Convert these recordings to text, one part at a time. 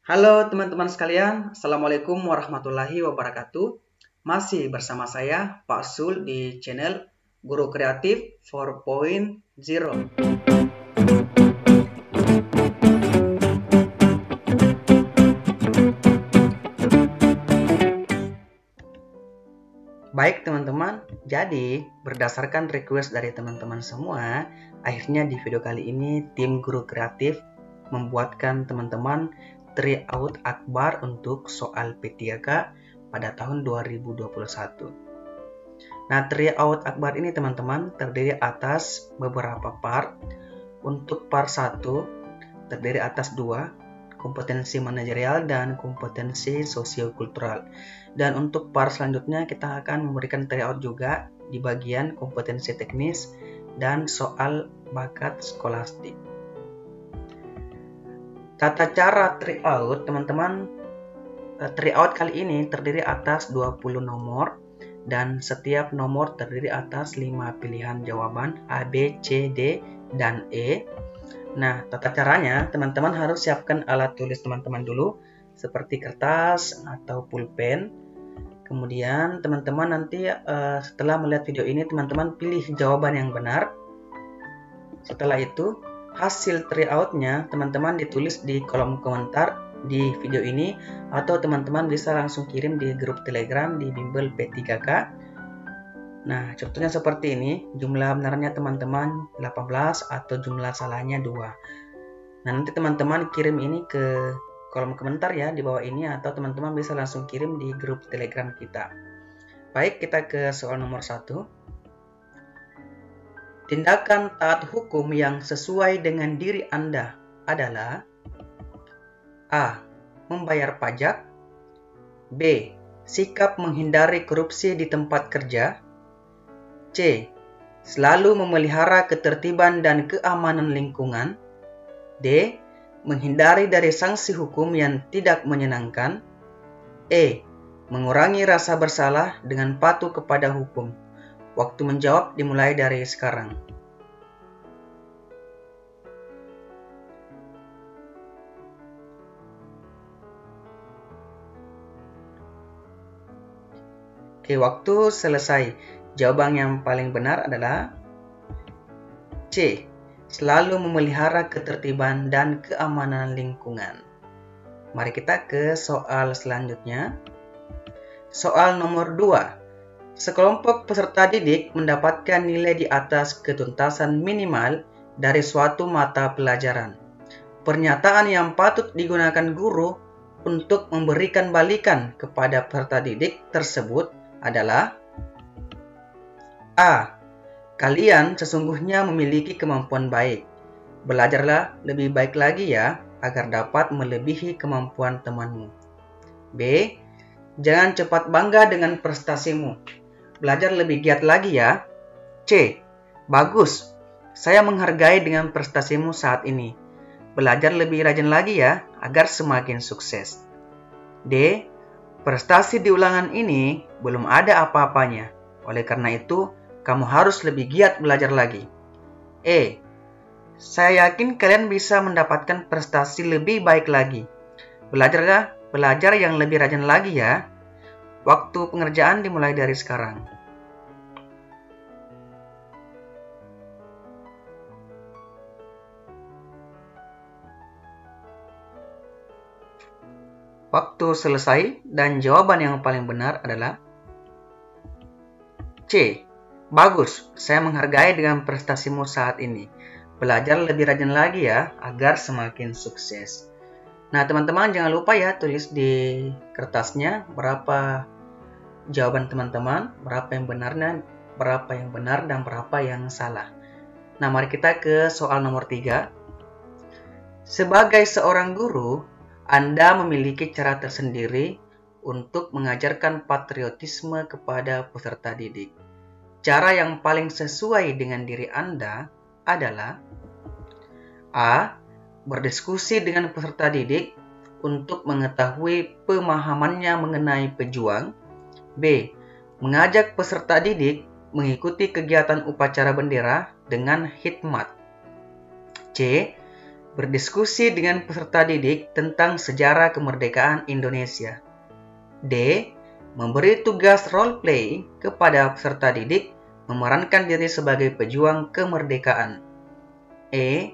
Halo teman-teman sekalian, Assalamualaikum warahmatullahi wabarakatuh. Masih bersama saya, Pak Sul di channel Guru Kreatif 4.0. Baik teman-teman, jadi berdasarkan request dari teman-teman semua, akhirnya di video kali ini tim Guru Kreatif membuatkan teman-teman tryout akbar untuk soal P3K pada tahun 2021. Nah, tryout akbar ini teman-teman terdiri atas beberapa part. Untuk part 1 terdiri atas 2, kompetensi manajerial dan kompetensi sosiokultural. Dan untuk part selanjutnya kita akan memberikan tryout juga di bagian kompetensi teknis dan soal bakat skolastik. Tata cara tryout teman-teman, tryout kali ini terdiri atas 20 nomor dan setiap nomor terdiri atas 5 pilihan jawaban A, B, C, D, dan E. Nah, tata caranya teman-teman harus siapkan alat tulis teman-teman dulu seperti kertas atau pulpen. Kemudian teman-teman nanti setelah melihat video ini teman-teman pilih jawaban yang benar. Setelah itu hasil tryoutnya teman-teman ditulis di kolom komentar di video ini atau teman-teman bisa langsung kirim di grup Telegram di Bimbel P3K. Nah, contohnya seperti ini, jumlah benarnya teman-teman 18 atau jumlah salahnya 2. Nah, nanti teman-teman kirim ini ke kolom komentar ya di bawah ini atau teman-teman bisa langsung kirim di grup Telegram kita. Baik, kita ke soal nomor 1. Tindakan taat hukum yang sesuai dengan diri Anda adalah A. Membayar pajak. B. Sikap menghindari korupsi di tempat kerja. C. Selalu memelihara ketertiban dan keamanan lingkungan. D. Menghindari dari sanksi hukum yang tidak menyenangkan. E. Mengurangi rasa bersalah dengan patuh kepada hukum. Waktu menjawab dimulai dari sekarang. Oke, waktu selesai. Jawaban yang paling benar adalah C. Selalu memelihara ketertiban dan keamanan lingkungan. Mari kita ke soal selanjutnya. Soal nomor 2. Sekelompok peserta didik mendapatkan nilai di atas ketuntasan minimal dari suatu mata pelajaran. Pernyataan yang patut digunakan guru untuk memberikan balikan kepada peserta didik tersebut adalah A. Kalian sesungguhnya memiliki kemampuan baik. Belajarlah lebih baik lagi ya, agar dapat melebihi kemampuan temanmu. B. Jangan cepat bangga dengan prestasimu. Belajar lebih giat lagi ya. C. Bagus, saya menghargai dengan prestasimu saat ini. Belajar lebih rajin lagi ya, agar semakin sukses. D. Prestasi di ulangan ini belum ada apa-apanya. Oleh karena itu, kamu harus lebih giat belajar lagi. E. Saya yakin kalian bisa mendapatkan prestasi lebih baik lagi. Belajar yang lebih rajin lagi ya. Waktu pengerjaan dimulai dari sekarang. Waktu selesai dan jawaban yang paling benar adalah C. Bagus, saya menghargai dengan prestasimu saat ini. Belajar lebih rajin lagi ya, agar semakin sukses. Nah, teman-teman jangan lupa ya tulis di kertasnya berapa jawaban teman-teman, berapa yang benar dan berapa yang salah. Nah, mari kita ke soal nomor 3. Sebagai seorang guru, Anda memiliki cara tersendiri untuk mengajarkan patriotisme kepada peserta didik. Cara yang paling sesuai dengan diri Anda adalah A. Berdiskusi dengan peserta didik untuk mengetahui pemahamannya mengenai pejuang. B. Mengajak peserta didik mengikuti kegiatan upacara bendera dengan hikmat. C. berdiskusi dengan peserta didik tentang sejarah kemerdekaan Indonesia. D. Memberi tugas role play kepada peserta didik memerankan diri sebagai pejuang kemerdekaan. E.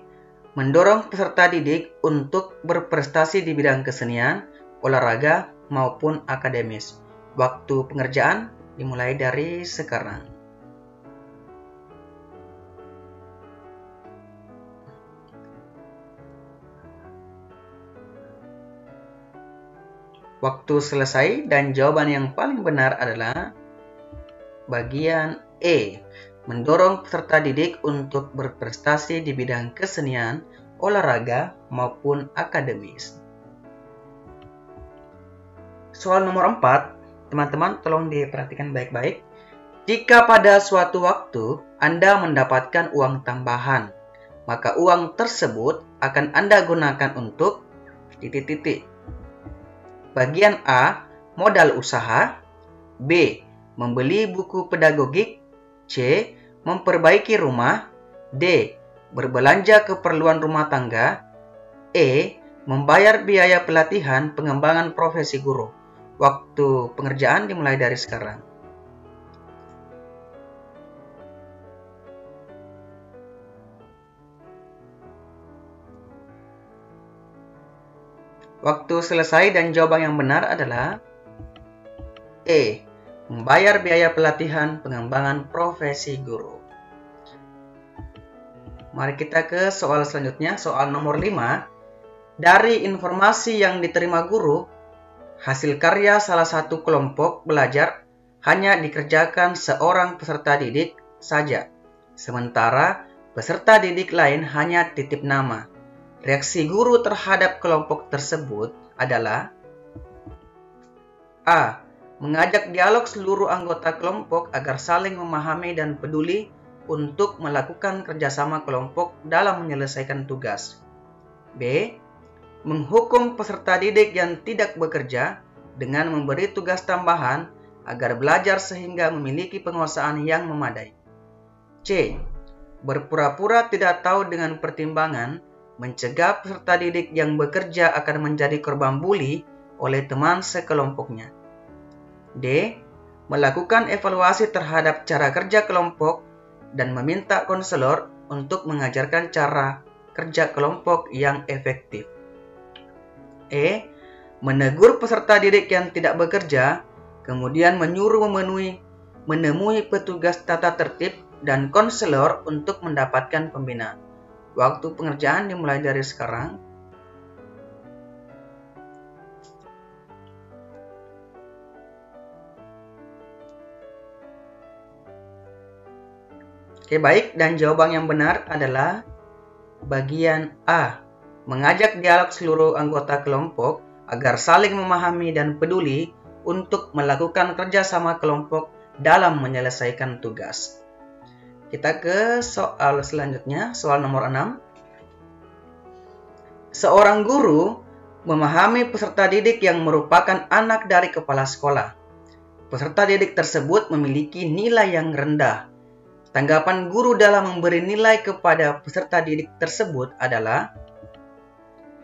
Mendorong peserta didik untuk berprestasi di bidang kesenian, olahraga, maupun akademis. Waktu pengerjaan dimulai dari sekarang. Waktu selesai dan jawaban yang paling benar adalah bagian E. Mendorong peserta didik untuk berprestasi di bidang kesenian, olahraga, maupun akademis. Soal nomor 4, teman-teman tolong diperhatikan baik-baik. Jika pada suatu waktu Anda mendapatkan uang tambahan, maka uang tersebut akan Anda gunakan untuk titik-titik. Bagian A, modal usaha. B, membeli buku pedagogik. C, memperbaiki rumah. D, berbelanja keperluan rumah tangga. E, membayar biaya pelatihan pengembangan profesi guru. Waktu pengerjaan dimulai dari sekarang. Waktu selesai dan jawaban yang benar adalah E. Membayar biaya pelatihan pengembangan profesi guru. Mari kita ke soal selanjutnya, soal nomor 5. Dari informasi yang diterima guru, hasil karya salah satu kelompok belajar hanya dikerjakan seorang peserta didik saja, sementara peserta didik lain hanya titip nama. Reaksi guru terhadap kelompok tersebut adalah A. Mengajak dialog seluruh anggota kelompok agar saling memahami dan peduli untuk melakukan kerjasama kelompok dalam menyelesaikan tugas. B. Menghukum peserta didik yang tidak bekerja dengan memberi tugas tambahan agar belajar sehingga memiliki penguasaan yang memadai. C. Berpura-pura tidak tahu dengan pertimbangan mencegah peserta didik yang bekerja akan menjadi korban bully oleh teman sekelompoknya. D. Melakukan evaluasi terhadap cara kerja kelompok dan meminta konselor untuk mengajarkan cara kerja kelompok yang efektif. E. Menegur peserta didik yang tidak bekerja, kemudian menyuruh menemui petugas tata tertib dan konselor untuk mendapatkan pembinaan. Waktu pengerjaan dimulai dari sekarang. Oke, baik, dan jawaban yang benar adalah bagian A. Mengajak dialog seluruh anggota kelompok agar saling memahami dan peduli untuk melakukan kerjasama kelompok dalam menyelesaikan tugas. Kita ke soal selanjutnya, soal nomor 6. Seorang guru memahami peserta didik yang merupakan anak dari kepala sekolah. Peserta didik tersebut memiliki nilai yang rendah. Tanggapan guru dalam memberi nilai kepada peserta didik tersebut adalah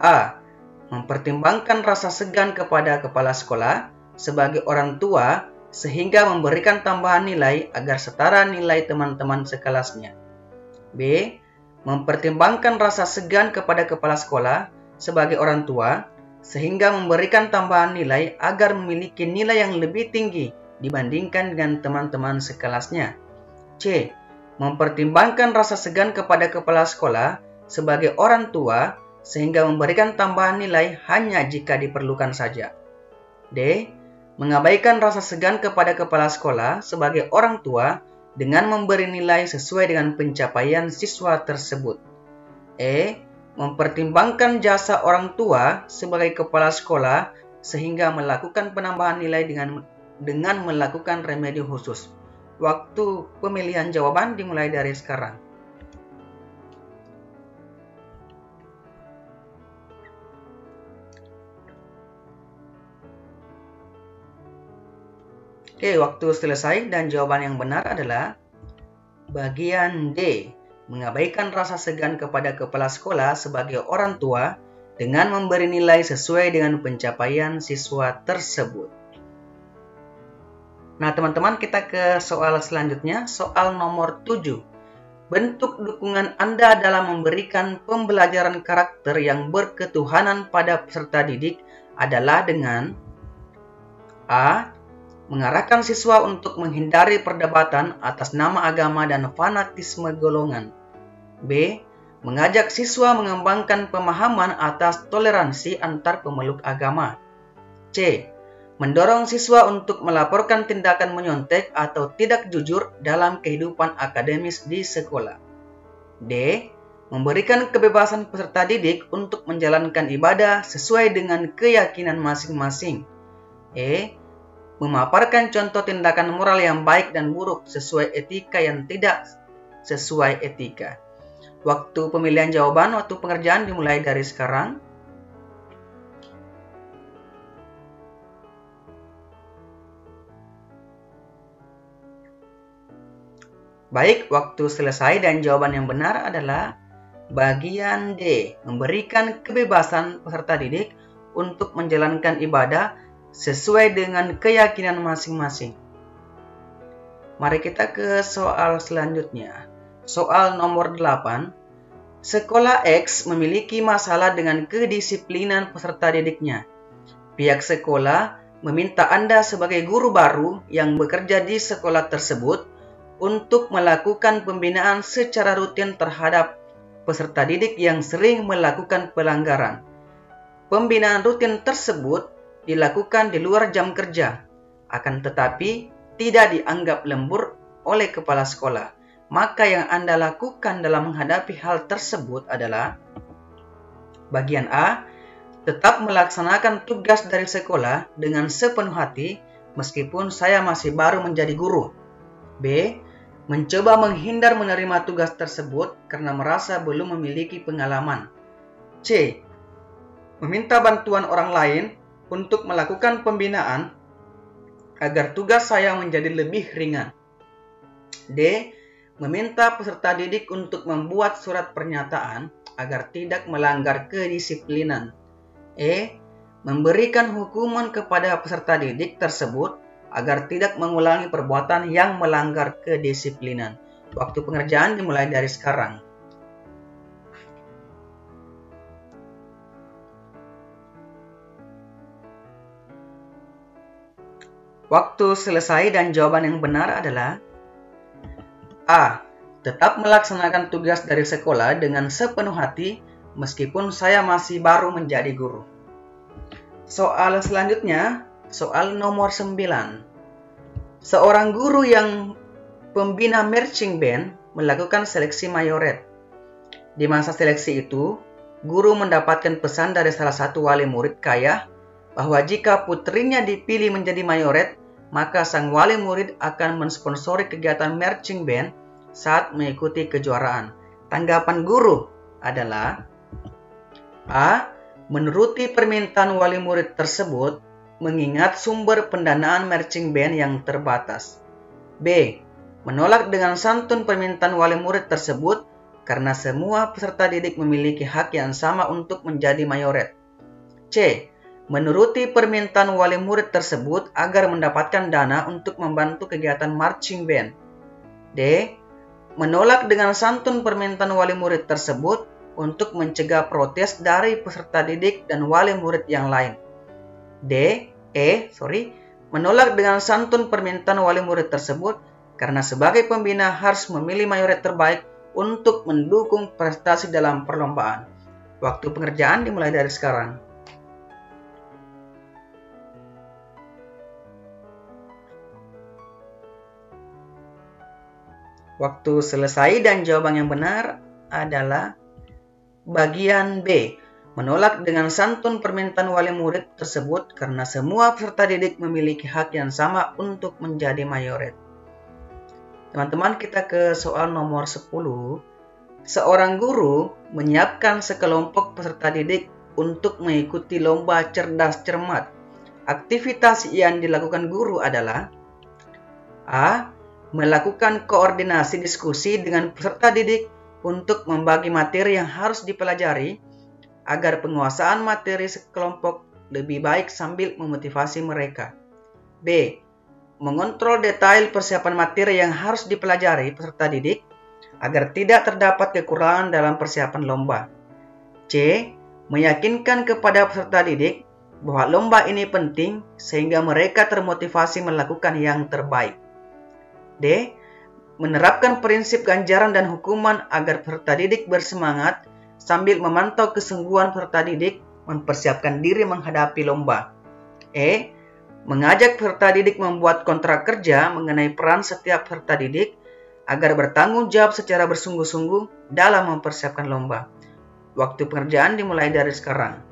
A. Mempertimbangkan rasa segan kepada kepala sekolah sebagai orang tua sehingga memberikan tambahan nilai agar setara nilai teman-teman sekelasnya. B. Mempertimbangkan rasa segan kepada kepala sekolah sebagai orang tua sehingga memberikan tambahan nilai agar memiliki nilai yang lebih tinggi dibandingkan dengan teman-teman sekelasnya. C. Mempertimbangkan rasa segan kepada kepala sekolah sebagai orang tua sehingga memberikan tambahan nilai hanya jika diperlukan saja. D. Mengabaikan rasa segan kepada kepala sekolah sebagai orang tua dengan memberi nilai sesuai dengan pencapaian siswa tersebut. E. Mempertimbangkan jasa orang tua sebagai kepala sekolah sehingga melakukan penambahan nilai dengan melakukan remedi khusus. Waktu pemilihan jawaban dimulai dari sekarang. Oke, waktu selesai dan jawaban yang benar adalah bagian D. mengabaikan rasa segan kepada kepala sekolah sebagai orang tua dengan memberi nilai sesuai dengan pencapaian siswa tersebut. Nah, teman-teman, kita ke soal selanjutnya, soal nomor 7. Bentuk dukungan Anda dalam memberikan pembelajaran karakter yang berketuhanan pada peserta didik adalah dengan A. Mengarahkan siswa untuk menghindari perdebatan atas nama agama dan fanatisme golongan. B. Mengajak siswa mengembangkan pemahaman atas toleransi antar pemeluk agama. C. Mendorong siswa untuk melaporkan tindakan menyontek atau tidak jujur dalam kehidupan akademis di sekolah. D. Memberikan kebebasan peserta didik untuk menjalankan ibadah sesuai dengan keyakinan masing-masing. E. Memaparkan contoh tindakan moral yang baik dan buruk sesuai etika yang tidak sesuai etika. Waktu pemilihan jawaban, waktu pengerjaan dimulai dari sekarang. Baik, waktu selesai dan jawaban yang benar adalah bagian D. Memberikan kebebasan peserta didik untuk menjalankan ibadah sesuai dengan keyakinan masing-masing. Mari kita ke soal selanjutnya. Soal nomor 8. Sekolah X memiliki masalah dengan kedisiplinan peserta didiknya. Pihak sekolah meminta Anda sebagai guru baru yang bekerja di sekolah tersebut untuk melakukan pembinaan secara rutin terhadap peserta didik yang sering melakukan pelanggaran. Pembinaan rutin tersebut dilakukan di luar jam kerja, akan tetapi tidak dianggap lembur oleh kepala sekolah. Maka yang Anda lakukan dalam menghadapi hal tersebut adalah bagian A. Tetap melaksanakan tugas dari sekolah dengan sepenuh hati meskipun saya masih baru menjadi guru. B. Mencoba menghindar menerima tugas tersebut karena merasa belum memiliki pengalaman. C. Meminta bantuan orang lain untuk melakukan pembinaan agar tugas saya menjadi lebih ringan. D. Meminta peserta didik untuk membuat surat pernyataan agar tidak melanggar kedisiplinan. E. Memberikan hukuman kepada peserta didik tersebut agar tidak mengulangi perbuatan yang melanggar kedisiplinan. Waktu pengerjaan dimulai dari sekarang. Waktu selesai dan jawaban yang benar adalah A. Tetap melaksanakan tugas dari sekolah dengan sepenuh hati meskipun saya masih baru menjadi guru. Soal selanjutnya, soal nomor 9. Seorang guru yang pembina marching band melakukan seleksi mayoret. Di masa seleksi itu, guru mendapatkan pesan dari salah satu wali murid kaya bahwa jika putrinya dipilih menjadi mayoret, maka sang wali murid akan mensponsori kegiatan marching band saat mengikuti kejuaraan. Tanggapan guru adalah A. Menuruti permintaan wali murid tersebut mengingat sumber pendanaan marching band yang terbatas. B. Menolak dengan santun permintaan wali murid tersebut karena semua peserta didik memiliki hak yang sama untuk menjadi mayoret. C. Menuruti permintaan wali murid tersebut agar mendapatkan dana untuk membantu kegiatan marching band. D. Menolak dengan santun permintaan wali murid tersebut untuk mencegah protes dari peserta didik dan wali murid yang lain. Menolak dengan santun permintaan wali murid tersebut karena sebagai pembina harus memilih mayoret terbaik untuk mendukung prestasi dalam perlombaan. Waktu pengerjaan dimulai dari sekarang. Waktu selesai dan jawaban yang benar adalah bagian B. Menolak dengan santun permintaan wali murid tersebut karena semua peserta didik memiliki hak yang sama untuk menjadi mayoret. Teman-teman, kita ke soal nomor 10. Seorang guru menyiapkan sekelompok peserta didik untuk mengikuti lomba cerdas cermat. Aktivitas yang dilakukan guru adalah A. Melakukan koordinasi diskusi dengan peserta didik untuk membagi materi yang harus dipelajari agar penguasaan materi sekelompok lebih baik sambil memotivasi mereka. B. Mengontrol detail persiapan materi yang harus dipelajari peserta didik agar tidak terdapat kekurangan dalam persiapan lomba. C. Meyakinkan kepada peserta didik bahwa lomba ini penting sehingga mereka termotivasi melakukan yang terbaik. D. Menerapkan prinsip ganjaran dan hukuman agar peserta didik bersemangat sambil memantau kesungguhan peserta didik mempersiapkan diri menghadapi lomba. E. Mengajak peserta didik membuat kontrak kerja mengenai peran setiap peserta didik agar bertanggung jawab secara bersungguh-sungguh dalam mempersiapkan lomba. Waktu pengerjaan dimulai dari sekarang.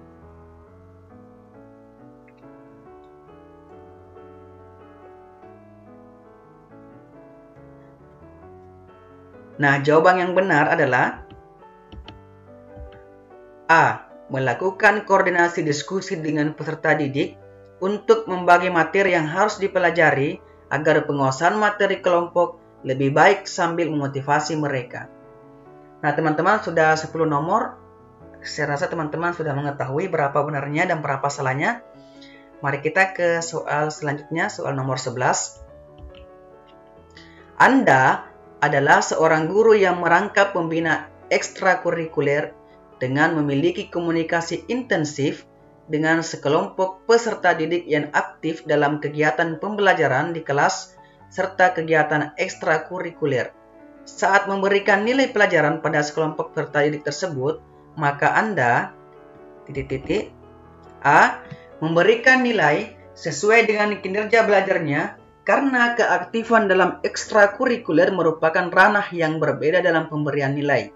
Nah, jawaban yang benar adalah A. Melakukan koordinasi diskusi dengan peserta didik untuk membagi materi yang harus dipelajari agar penguasaan materi kelompok lebih baik sambil memotivasi mereka. Nah, teman-teman sudah 10 nomor. Saya rasa teman-teman sudah mengetahui berapa benarnya dan berapa salahnya. Mari kita ke soal selanjutnya, soal nomor 11. Anda adalah seorang guru yang merangkap pembina ekstrakurikuler dengan memiliki komunikasi intensif dengan sekelompok peserta didik yang aktif dalam kegiatan pembelajaran di kelas serta kegiatan ekstrakurikuler. Saat memberikan nilai pelajaran pada sekelompok peserta didik tersebut, maka Anda A. Memberikan nilai sesuai dengan kinerja belajarnya karena keaktifan dalam ekstrakurikuler merupakan ranah yang berbeda dalam pemberian nilai.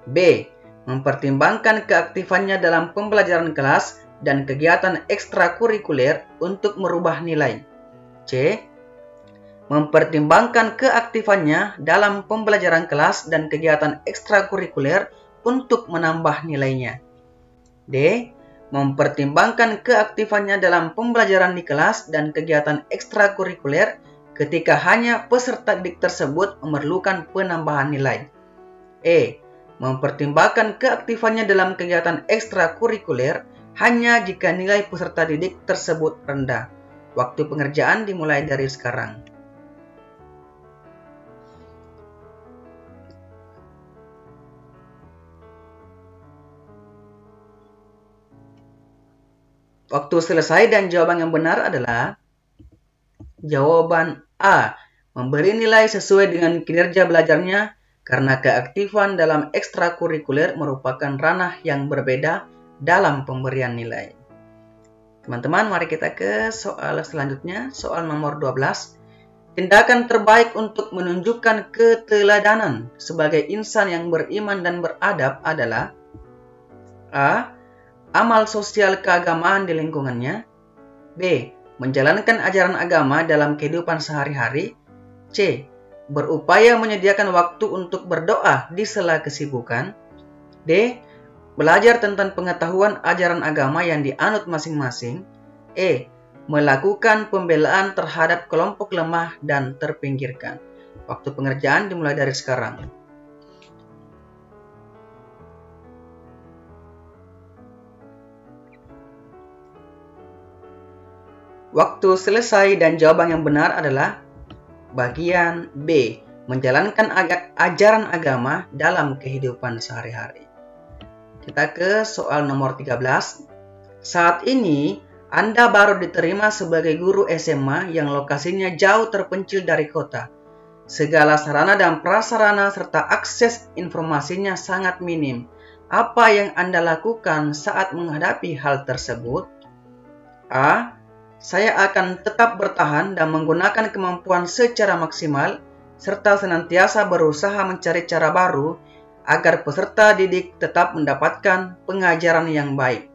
B. Mempertimbangkan keaktifannya dalam pembelajaran kelas dan kegiatan ekstrakurikuler untuk merubah nilai. C. Mempertimbangkan keaktifannya dalam pembelajaran kelas dan kegiatan ekstrakurikuler untuk menambah nilainya. D. Mempertimbangkan keaktifannya dalam pembelajaran di kelas dan kegiatan ekstrakurikuler ketika hanya peserta didik tersebut memerlukan penambahan nilai. E. Mempertimbangkan keaktifannya dalam kegiatan ekstrakurikuler hanya jika nilai peserta didik tersebut rendah. Waktu pengerjaan dimulai dari sekarang. Waktu selesai dan jawaban yang benar adalah jawaban A. Memberi nilai sesuai dengan kinerja belajarnya karena keaktifan dalam ekstrakurikuler merupakan ranah yang berbeda dalam pemberian nilai. Teman-teman, mari kita ke soal selanjutnya, soal nomor 12. Tindakan terbaik untuk menunjukkan keteladanan sebagai insan yang beriman dan beradab adalah A. Amal sosial keagamaan di lingkungannya. B. Menjalankan ajaran agama dalam kehidupan sehari-hari. C. Berupaya menyediakan waktu untuk berdoa di sela kesibukan. D. Belajar tentang pengetahuan ajaran agama yang dianut masing-masing. E. Melakukan pembelaan terhadap kelompok lemah dan terpinggirkan. Waktu pengerjaan dimulai dari sekarang. Waktu selesai dan jawaban yang benar adalah bagian B. Menjalankan ajaran agama dalam kehidupan sehari-hari. Kita ke soal nomor 13. Saat ini, Anda baru diterima sebagai guru SMA yang lokasinya jauh terpencil dari kota. Segala sarana dan prasarana serta akses informasinya sangat minim. Apa yang Anda lakukan saat menghadapi hal tersebut? A. Saya akan tetap bertahan dan menggunakan kemampuan secara maksimal, serta senantiasa berusaha mencari cara baru agar peserta didik tetap mendapatkan pengajaran yang baik.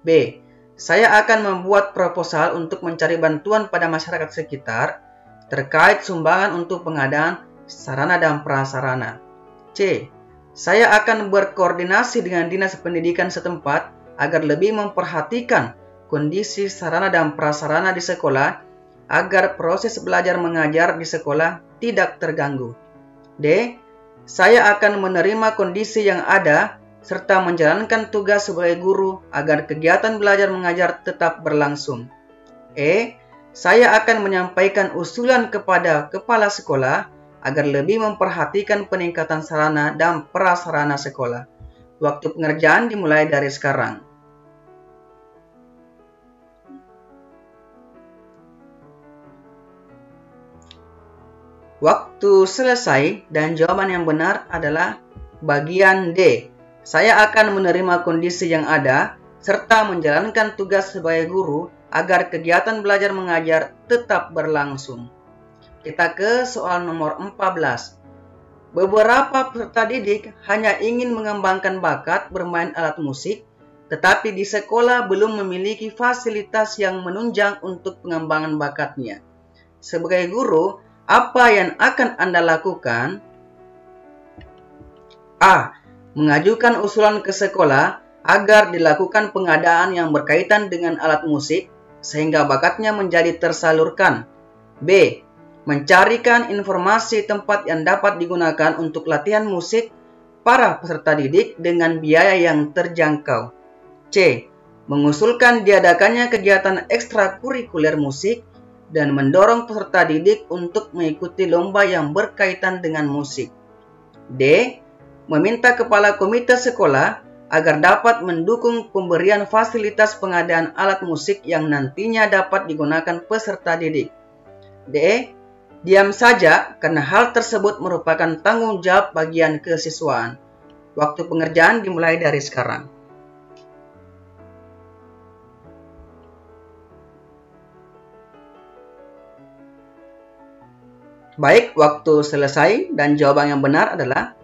B. Saya akan membuat proposal untuk mencari bantuan pada masyarakat sekitar terkait sumbangan untuk pengadaan sarana dan prasarana. C. Saya akan berkoordinasi dengan dinas pendidikan setempat agar lebih memperhatikan kondisi sarana dan prasarana di sekolah agar proses belajar mengajar di sekolah tidak terganggu. D. saya akan menerima kondisi yang ada serta menjalankan tugas sebagai guru agar kegiatan belajar mengajar tetap berlangsung. E. Saya akan menyampaikan usulan kepada kepala sekolah agar lebih memperhatikan peningkatan sarana dan prasarana sekolah. Waktu pengerjaan dimulai dari sekarang. Waktu selesai dan jawaban yang benar adalah bagian D. Saya akan menerima kondisi yang ada serta menjalankan tugas sebagai guru agar kegiatan belajar mengajar tetap berlangsung. Kita ke soal nomor 14. Beberapa peserta didik hanya ingin mengembangkan bakat bermain alat musik, tetapi di sekolah belum memiliki fasilitas yang menunjang untuk pengembangan bakatnya. Sebagai guru, apa yang akan Anda lakukan? A. Mengajukan usulan ke sekolah agar dilakukan pengadaan yang berkaitan dengan alat musik, sehingga bakatnya menjadi tersalurkan. B. Mencarikan informasi tempat yang dapat digunakan untuk latihan musik para peserta didik dengan biaya yang terjangkau. C. Mengusulkan diadakannya kegiatan ekstrakurikuler musik dan mendorong peserta didik untuk mengikuti lomba yang berkaitan dengan musik. D. Meminta kepala komite sekolah agar dapat mendukung pemberian fasilitas pengadaan alat musik yang nantinya dapat digunakan peserta didik. D. Diam saja karena hal tersebut merupakan tanggung jawab bagian kesiswaan. Waktu pengerjaan dimulai dari sekarang. Baik, waktu selesai dan jawaban yang benar adalah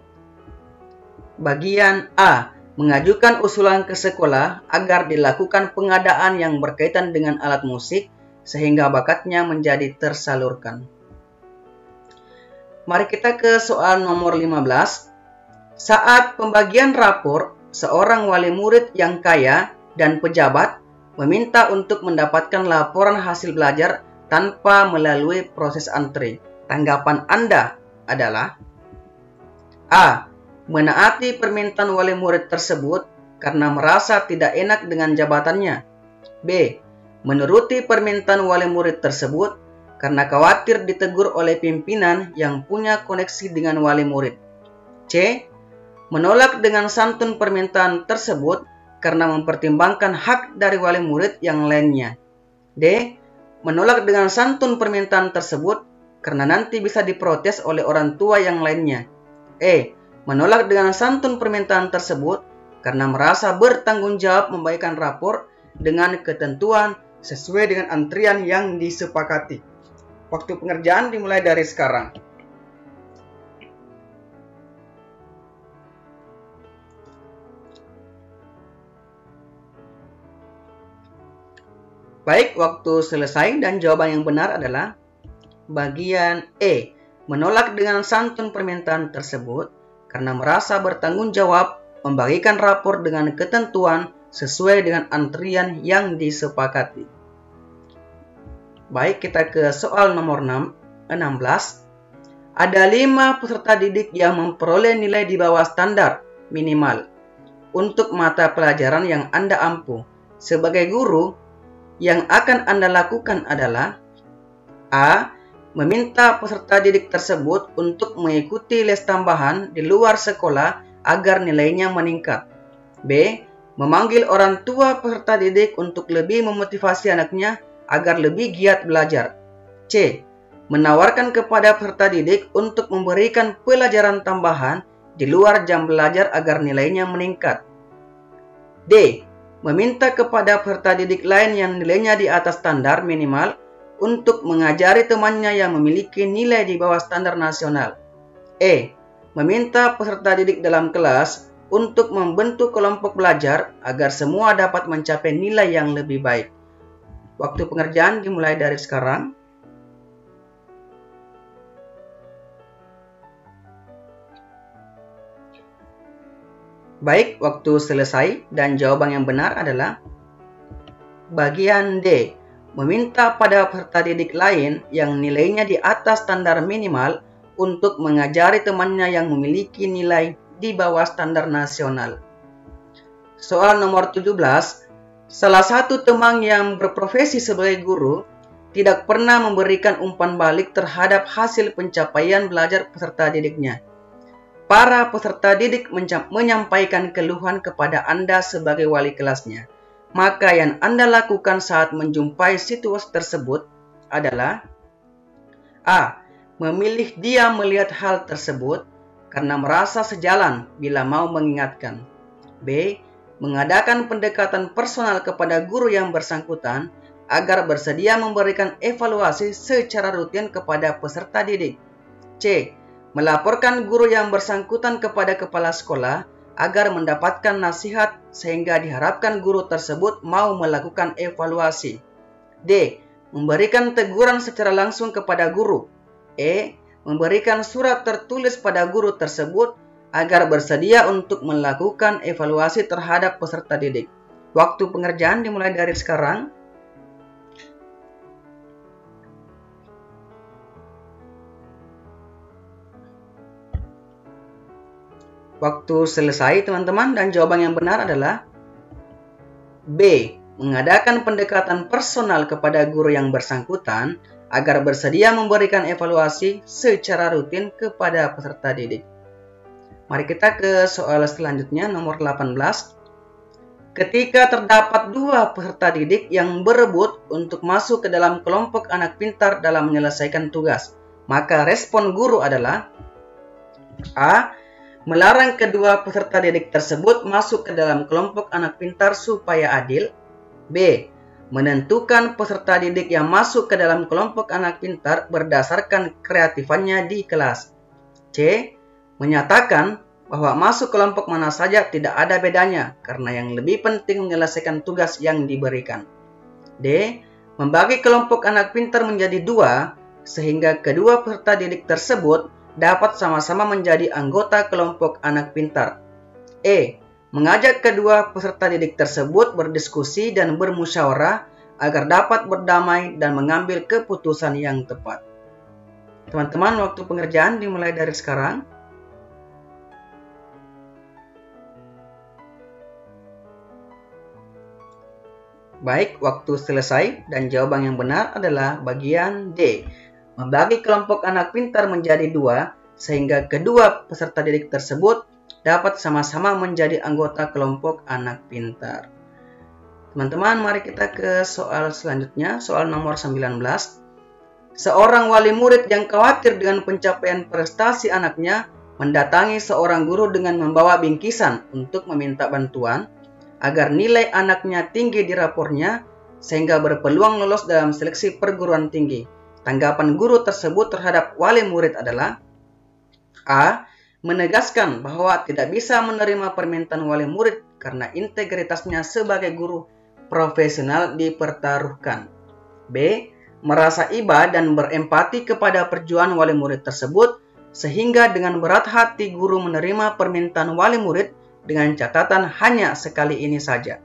bagian A. Mengajukan usulan ke sekolah agar dilakukan pengadaan yang berkaitan dengan alat musik sehingga bakatnya menjadi tersalurkan. Mari kita ke soal nomor 15. Saat pembagian rapor, seorang wali murid yang kaya dan pejabat meminta untuk mendapatkan laporan hasil belajar tanpa melalui proses antri. Tanggapan Anda adalah A. Menaati permintaan wali murid tersebut karena merasa tidak enak dengan jabatannya. B. Menuruti permintaan wali murid tersebut karena khawatir ditegur oleh pimpinan yang punya koneksi dengan wali murid. C. Menolak dengan santun permintaan tersebut karena mempertimbangkan hak dari wali murid yang lainnya. D. Menolak dengan santun permintaan tersebut karena nanti bisa diprotes oleh orang tua yang lainnya. E. Menolak dengan santun permintaan tersebut karena merasa bertanggung jawab membagikan rapor dengan ketentuan sesuai dengan antrian yang disepakati. Waktu pengerjaan dimulai dari sekarang. Baik, waktu selesai dan jawaban yang benar adalah bagian E. Menolak dengan santun permintaan tersebut karena merasa bertanggung jawab membagikan rapor dengan ketentuan sesuai dengan antrian yang disepakati. Baik, kita ke soal nomor 16. Ada 5 peserta didik yang memperoleh nilai di bawah standar minimal untuk mata pelajaran yang Anda ampu. Sebagai guru, yang akan Anda lakukan adalah A. Meminta peserta didik tersebut untuk mengikuti les tambahan di luar sekolah agar nilainya meningkat. B. Memanggil orang tua peserta didik untuk lebih memotivasi anaknya agar lebih giat belajar. C. Menawarkan kepada peserta didik untuk memberikan pelajaran tambahan di luar jam belajar agar nilainya meningkat. D. Meminta kepada peserta didik lain yang nilainya di atas standar minimal untuk mengajari temannya yang memiliki nilai di bawah standar nasional. E. Meminta peserta didik dalam kelas untuk membentuk kelompok belajar agar semua dapat mencapai nilai yang lebih baik. Waktu pengerjaan dimulai dari sekarang. Baik, waktu selesai dan jawaban yang benar adalah bagian D. Meminta pada peserta didik lain yang nilainya di atas standar minimal untuk mengajari temannya yang memiliki nilai di bawah standar nasional. Soal nomor 17, salah satu teman yang berprofesi sebagai guru tidak pernah memberikan umpan balik terhadap hasil pencapaian belajar peserta didiknya. Para peserta didik menyampaikan keluhan kepada Anda sebagai wali kelasnya. Maka yang Anda lakukan saat menjumpai situasi tersebut adalah A. Memilih diam melihat hal tersebut karena merasa sejalan bila mau mengingatkan. B. Mengadakan pendekatan personal kepada guru yang bersangkutan agar bersedia memberikan evaluasi secara rutin kepada peserta didik. C. Melaporkan guru yang bersangkutan kepada kepala sekolah agar mendapatkan nasihat sehingga diharapkan guru tersebut mau melakukan evaluasi. D. Memberikan teguran secara langsung kepada guru. E. Memberikan surat tertulis pada guru tersebut agar bersedia untuk melakukan evaluasi terhadap peserta didik. Waktu pengerjaan dimulai dari sekarang. Waktu selesai teman-teman, dan jawaban yang benar adalah B. Mengadakan pendekatan personal kepada guru yang bersangkutan agar bersedia memberikan evaluasi secara rutin kepada peserta didik. Mari kita ke soal selanjutnya, nomor 18. Ketika terdapat dua peserta didik yang berebut untuk masuk ke dalam kelompok anak pintar dalam menyelesaikan tugas, maka respon guru adalah A. Melarang kedua peserta didik tersebut masuk ke dalam kelompok anak pintar supaya adil. B. Menentukan peserta didik yang masuk ke dalam kelompok anak pintar berdasarkan kreatifannya di kelas. C. Menyatakan bahwa masuk kelompok mana saja tidak ada bedanya karena yang lebih penting menyelesaikan tugas yang diberikan. D. Membagi kelompok anak pintar menjadi dua sehingga kedua peserta didik tersebut dapat sama-sama menjadi anggota kelompok anak pintar. E. Mengajak kedua peserta didik tersebut berdiskusi dan bermusyawarah agar dapat berdamai dan mengambil keputusan yang tepat. Teman-teman, waktu pengerjaan dimulai dari sekarang. Baik, waktu selesai, dan jawaban yang benar adalah bagian D. Membagi kelompok anak pintar menjadi dua, sehingga kedua peserta didik tersebut dapat sama-sama menjadi anggota kelompok anak pintar. Teman-teman, mari kita ke soal selanjutnya, soal nomor 19. Seorang wali murid yang khawatir dengan pencapaian prestasi anaknya mendatangi seorang guru dengan membawa bingkisan untuk meminta bantuan agar nilai anaknya tinggi di rapornya sehingga berpeluang lolos dalam seleksi perguruan tinggi. Tanggapan guru tersebut terhadap wali murid adalah A. Menegaskan bahwa tidak bisa menerima permintaan wali murid karena integritasnya sebagai guru profesional dipertaruhkan. B. Merasa iba dan berempati kepada perjuangan wali murid tersebut sehingga dengan berat hati guru menerima permintaan wali murid dengan catatan hanya sekali ini saja.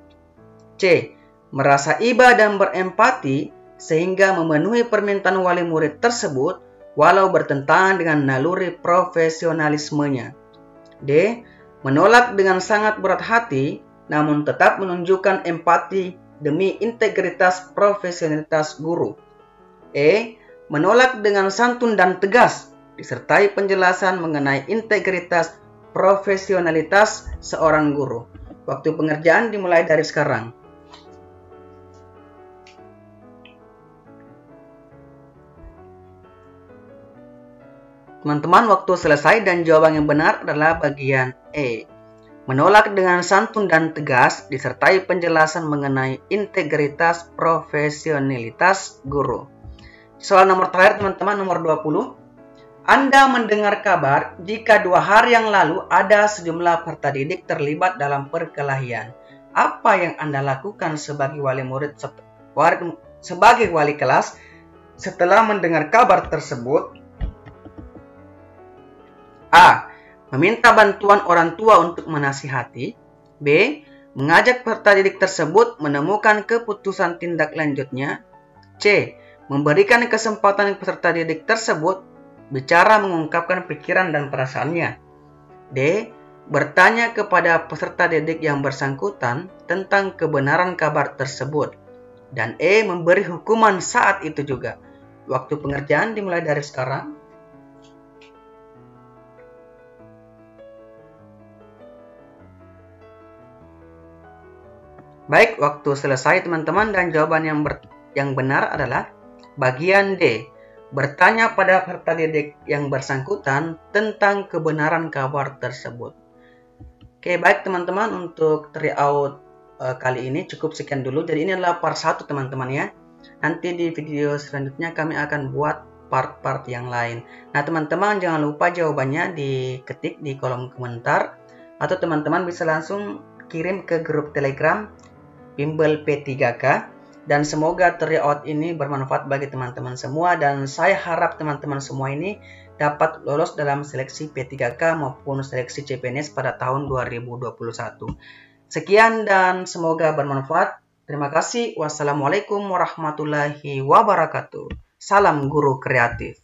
C. Merasa iba dan berempati sehingga memenuhi permintaan wali murid tersebut walau bertentangan dengan naluri profesionalismenya. D. Menolak dengan sangat berat hati namun tetap menunjukkan empati demi integritas profesionalitas guru. E. Menolak dengan santun dan tegas disertai penjelasan mengenai integritas profesionalitas seorang guru. Waktu pengerjaan dimulai dari sekarang. Teman-teman, waktu selesai dan jawaban yang benar adalah bagian E. Menolak dengan santun dan tegas disertai penjelasan mengenai integritas profesionalitas guru. Soal nomor terakhir teman-teman, nomor 20. Anda mendengar kabar jika 2 hari yang lalu ada sejumlah peserta didik terlibat dalam perkelahian. Apa yang Anda lakukan sebagai wali murid sebagai wali kelas setelah mendengar kabar tersebut? A. Meminta bantuan orang tua untuk menasihati. B. Mengajak peserta didik tersebut menemukan keputusan tindak lanjutnya. C. Memberikan kesempatan peserta didik tersebut Bicara mengungkapkan pikiran dan perasaannya. D. Bertanya kepada peserta didik yang bersangkutan tentang kebenaran kabar tersebut. Dan E. Memberi hukuman saat itu juga. Waktu pengerjaan dimulai dari sekarang. Baik, waktu selesai teman-teman, dan jawaban yang benar adalah bagian D. Bertanya pada peserta didik yang bersangkutan tentang kebenaran kabar tersebut. Oke, baik teman-teman, untuk tryout kali ini cukup sekian dulu. Jadi ini adalah part 1 teman-teman ya. Nanti di video selanjutnya kami akan buat part-part yang lain. Nah teman-teman, jangan lupa jawabannya diketik di kolom komentar. Atau teman-teman bisa langsung kirim ke grup Telegram Bimbel P3K, dan semoga tryout ini bermanfaat bagi teman-teman semua, dan saya harap teman-teman semua ini dapat lolos dalam seleksi P3K maupun seleksi CPNS pada tahun 2021. Sekian dan semoga bermanfaat. Terima kasih. Wassalamualaikum warahmatullahi wabarakatuh. Salam guru kreatif.